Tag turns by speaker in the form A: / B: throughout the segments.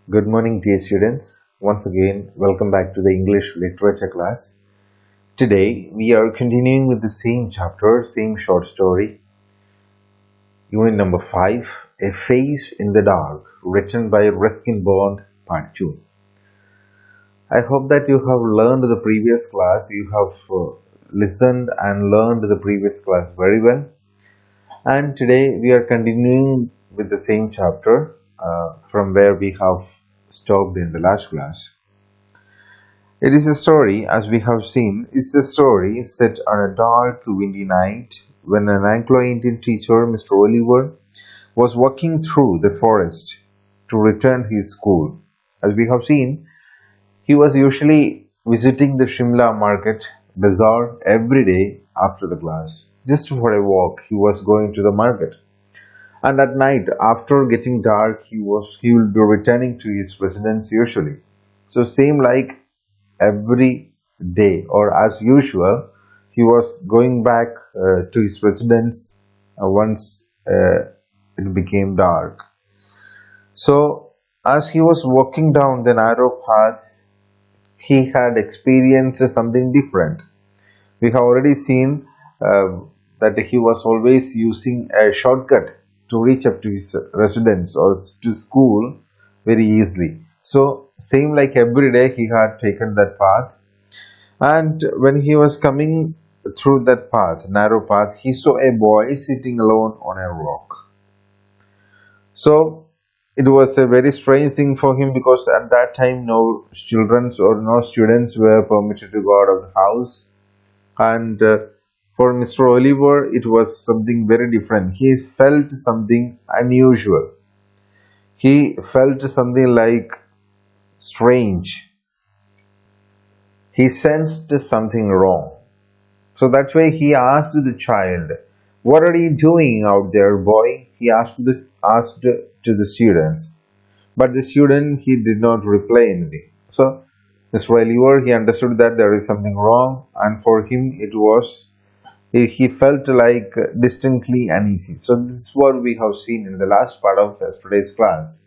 A: Good morning, dear students. Once again, welcome back to the English literature class. Today, we are continuing with the same chapter, same short story, unit number 5, A Face in the Dark, written by Ruskin Bond, part 2. I hope that you have learned the previous class, you have listened and learned the previous class very well. And today, we are continuing with the same chapter from where we have stopped in the last class. It is a story, as we have seen, it's a story set on a dark, windy night when an Anglo-Indian teacher, Mr. Oliver, was walking through the forest to return to his school. As we have seen, he was usually visiting the Shimla market bazaar every day after the class. Just for a walk, he was going to the market. And at night, after getting dark, he will be returning to his residence usually. So same like every day or as usual, he was going back to his residence once it became dark. So as he was walking down the narrow path, he had experienced something different. We have already seen that he was always using a shortcut to reach up to his residence or to school very easily. So same like every day he had taken that path, and when he was coming through that path, narrow path, he saw a boy sitting alone on a rock. So it was a very strange thing for him because at that time no children or no students were permitted to go out of the house, and for Mr. Oliver it was something very different. He felt something unusual. He felt something like strange. He sensed something wrong. So that's why he asked the child, "What are you doing out there, boy?" He asked to the students. But the student, he did not reply anything. So Mr. Oliver, he understood that there is something wrong, and for him it was, he felt like distinctly uneasy. So this is what we have seen in the last part of yesterday's class.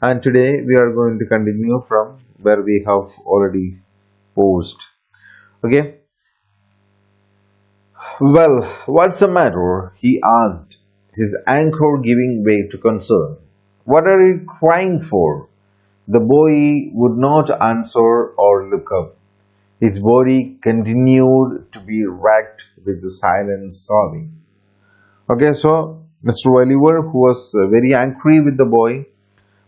A: And today we are going to continue from where we have already paused. Okay. Well, what's the matter? He asked, his anger giving way to concern. What are you crying for? The boy would not answer or look up. His body continued to be racked with silent sobbing. Okay, so Mr. Oliver, who was very angry with the boy,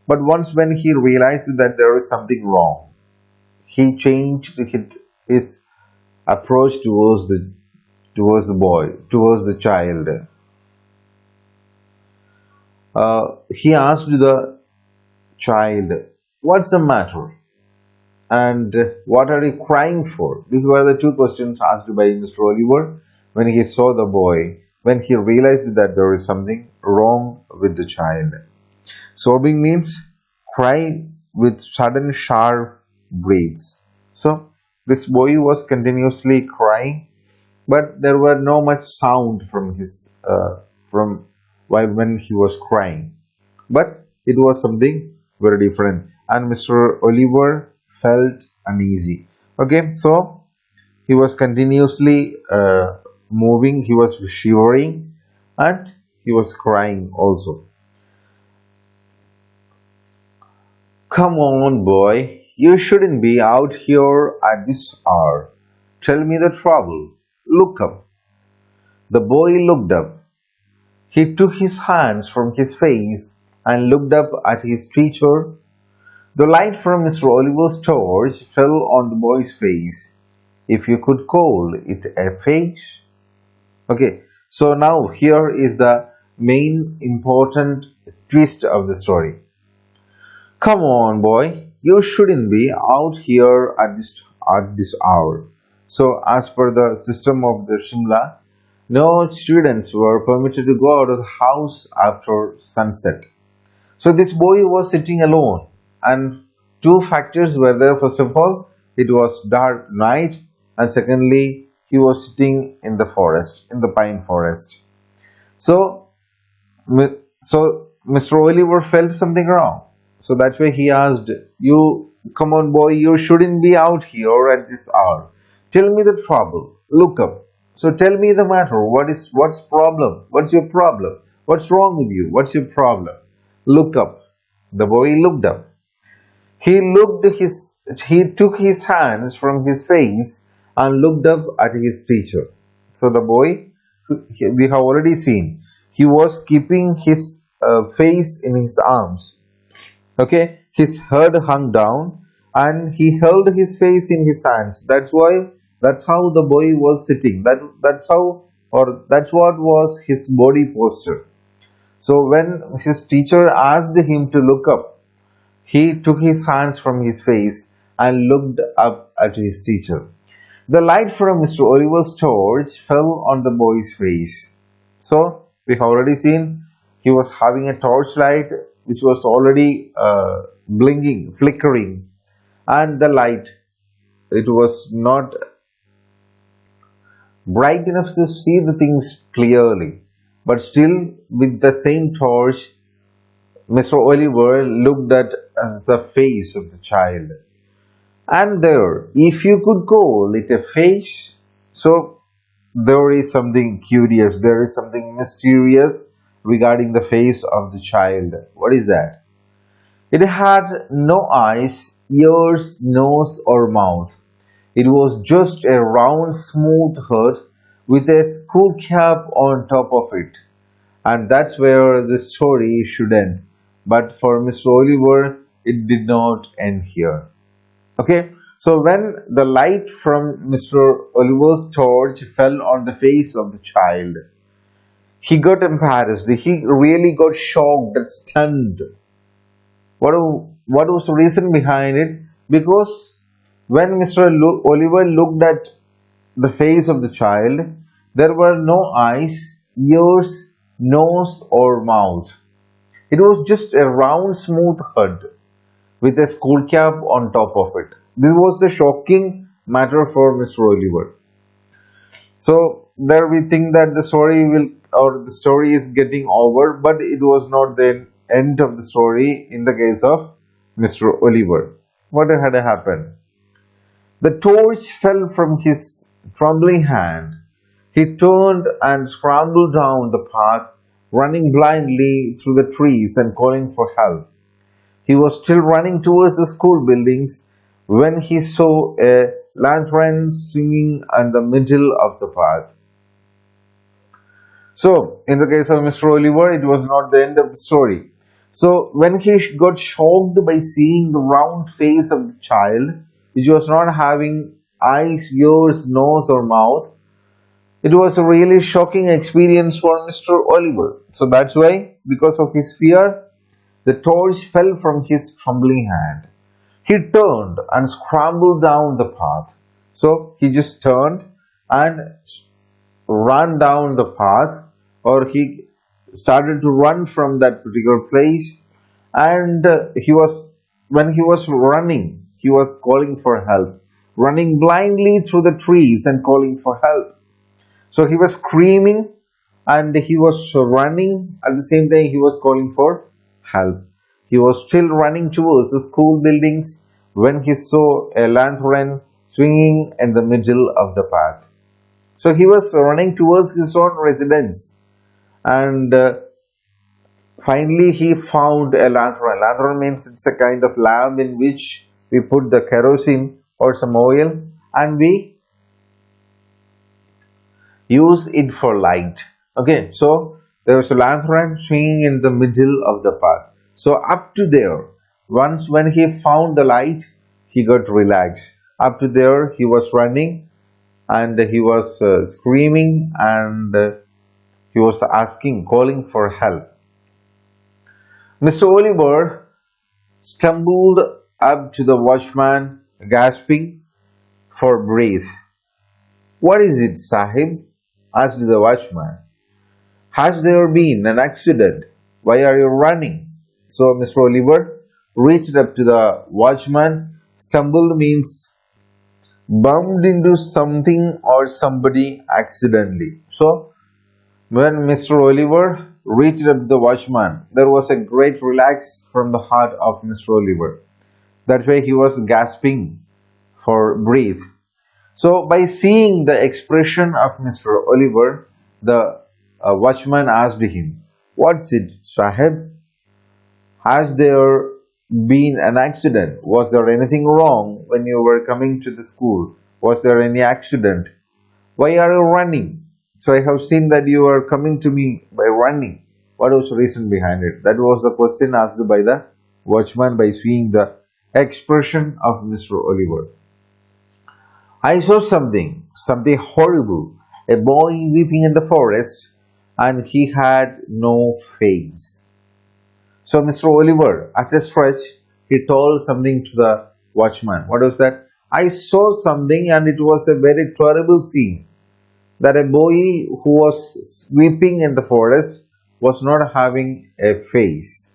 A: but once when he realized that there is something wrong, he changed his approach towards the boy, towards the child. He asked the child, "What's the matter? And what are you crying for?" These were the two questions asked by Mr. Oliver when he saw the boy, when he realized that there is something wrong with the child. Sobbing means cry with sudden sharp breaths. So this boy was continuously crying, but there were no much sound from his from while when he was crying. But it was something very different, and Mr. Oliver felt uneasy. Okay, so he was continuously moving, he was shivering, and he was crying also. "Come on, boy, you shouldn't be out here at this hour. Tell me the trouble. Look up." The boy looked up. He took his hands from his face and looked up at his teacher. The light from Mr. Oliver's torch fell on the boy's face, if you could call it a face. Okay, so now here is the main important twist of the story. "Come on, boy, you shouldn't be out here at this hour." So as per the system of the Shimla, no students were permitted to go out of the house after sunset. So this boy was sitting alone, and two factors were there. First of all, it was dark night, and secondly, he was sitting in the forest, in the pine forest. So Mr. Oliver felt something wrong. So that's why he asked, "You, come on, boy, you shouldn't be out here at this hour. Tell me the trouble. Look up. So tell me the matter. What's problem? What's your problem? What's wrong with you? What's your problem? Look up." The boy looked up. He took his hands from his face and looked up at his teacher. So the boy, we have already seen, he was keeping his face in his arms. Okay, his head hung down and he held his face in his hands. That's how the boy was sitting. That's what was his body posture. So when his teacher asked him to look up, he took his hands from his face and looked up at his teacher. The light from Mr. Oliver's torch fell on the boy's face. So, we have already seen he was having a torchlight which was already blinking, flickering, and the light, it was not bright enough to see the things clearly. But still, with the same torch, Mr. Oliver looked at as the face of the child. And there, if you could call it a face, so there is something curious, there is something mysterious regarding the face of the child. What is that? It had no eyes, ears, nose, or mouth. It was just a round, smooth head with a school cap on top of it. And that's where the story should end. But for Mr. Oliver, it did not end here. Okay, so when the light from Mr. Oliver's torch fell on the face of the child, he got embarrassed. He really got shocked and stunned. What was the reason behind it? Because when Mr. Oliver looked at the face of the child, there were no eyes, ears, nose, or mouth. It was just a round, smooth head with a school cap on top of it. This was a shocking matter for Mr. Oliver. So there we think that the story is getting over, but it was not the end of the story in the case of Mr. Oliver. What had happened? The torch fell from his trembling hand. He turned and scrambled down the path, running blindly through the trees and calling for help. He was still running towards the school buildings when he saw a lantern swinging in the middle of the path. So, in the case of Mr. Oliver, it was not the end of the story. So, when he got shocked by seeing the round face of the child, which was not having eyes, ears, nose, or mouth, it was a really shocking experience for Mr. Oliver. So, that's why, because of his fear, the torch fell from his trembling hand. He turned and scrambled down the path. So he just turned and ran down the path, or he started to run from that particular place. And when he was running, he was calling for help, running blindly through the trees and calling for help. So he was screaming and he was running. At the same time, he was calling for help. He was still running towards the school buildings when he saw a lantern swinging in the middle of the path. So he was running towards his own residence, and finally he found a lantern. Lantern means it's a kind of lamp in which we put the kerosene or some oil and we use it for light. Okay, so there was a lantern swinging in the middle of the path. So up to there, once when he found the light, he got relaxed. Up to there, he was running and he was screaming and he was asking, calling for help. Mr. Oliver stumbled up to the watchman, gasping for breath. "What is it, Sahib?" asked the watchman. "Has there been an accident? Why are you running?" So Mr. Oliver reached up to the watchman. Stumbled means bumped into something or somebody accidentally. So when Mr. Oliver reached up the watchman, there was a great relax from the heart of Mr. Oliver. That's why he was gasping for breath. So, by seeing the expression of Mr. Oliver, the watchman asked him, "What's it, Sahib? Has there been an accident? Was there anything wrong when you were coming to the school? Was there any accident? Why are you running? So I have seen that you are coming to me by running. What was the reason behind it?" That was the question asked by the watchman by seeing the expression of Mr. Oliver. "I saw something horrible, a boy weeping in the forest, and he had no face." So Mr. Oliver, at a stretch, he told something to the watchman. What was that? "I saw something and it was a very terrible scene. That a boy who was weeping in the forest was not having a face."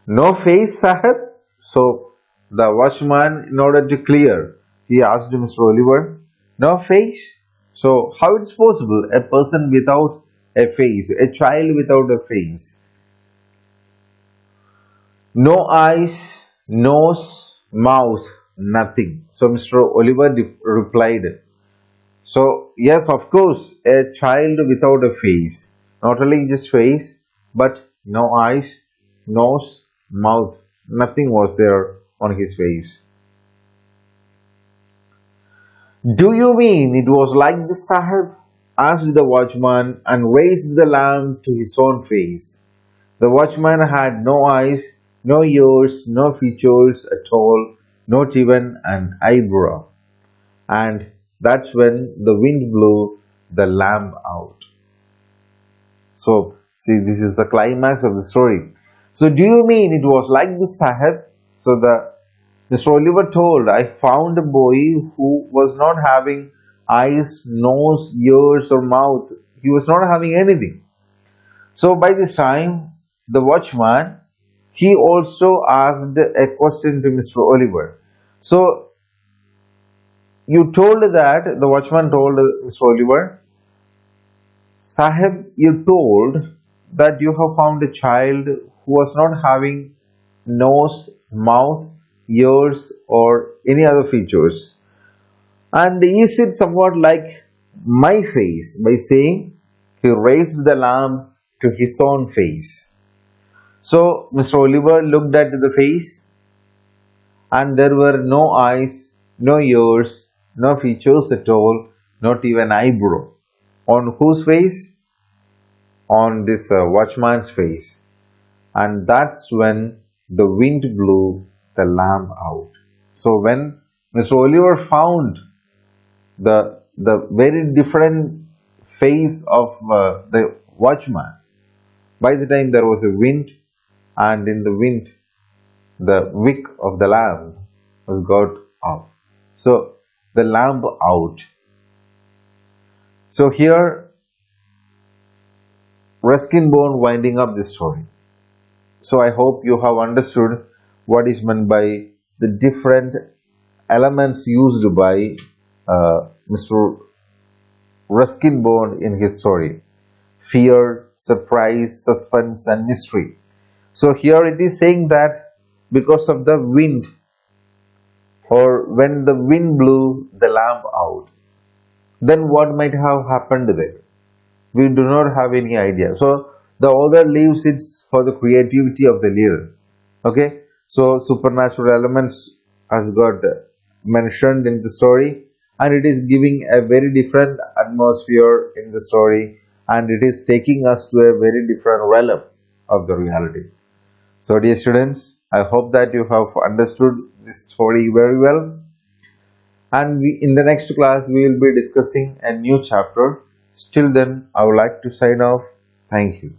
A: "No face, Sahib?" So the watchman, in order to clear, he asked Mr. Oliver, "No face? So how it's possible? A person without a face, a child without a face. No eyes, nose, mouth, nothing." So Mr. Oliver replied, "So yes, of course, a child without a face. Not only just face, but no eyes, nose, mouth, nothing was there on his face." "Do you mean it was like this, Sahib?" asked the watchman and raised the lamp to his own face. The watchman had no eyes, no ears, no features at all, not even an eyebrow. And that's when the wind blew the lamp out. So, see, this is the climax of the story. "So, do you mean it was like this, Sahib?" So, the Mr. Oliver told, "I found a boy who was not having eyes, nose, ears, or mouth. He was not having anything." So, by this time, the watchman, he also asked a question to Mr. Oliver. So, you told that, the watchman told Mr. Oliver, "Sahib, you told that you have found a child who was not having nose, mouth, ears, or any other features. And is it somewhat like my face?" By saying, he raised the lamp to his own face. So Mr. Oliver looked at the face, and there were no eyes, no ears, no features at all, not even eyebrow. On whose face? On this watchman's face. And that's when the wind blew the lamp out. So when Mr. Oliver found the very different face of the watchman, by the time there was a wind, and in the wind the wick of the lamp was got off. So the lamp out. So here Ruskin Bone winding up this story. So I hope you have understood what is meant by the different elements used by Mr. Ruskin Bone in his story: fear, surprise, suspense, and mystery. So here it is saying that because of the wind, or when the wind blew the lamp out, then what might have happened there? We do not have any idea. So the author leaves it for the creativity of the reader. Okay, so supernatural elements has got mentioned in the story, and it is giving a very different atmosphere in the story, and it is taking us to a very different realm of the reality. So dear students, I hope that you have understood this story very well, and in the next class we will be discussing a new chapter. Till then, I would like to sign off. Thank you.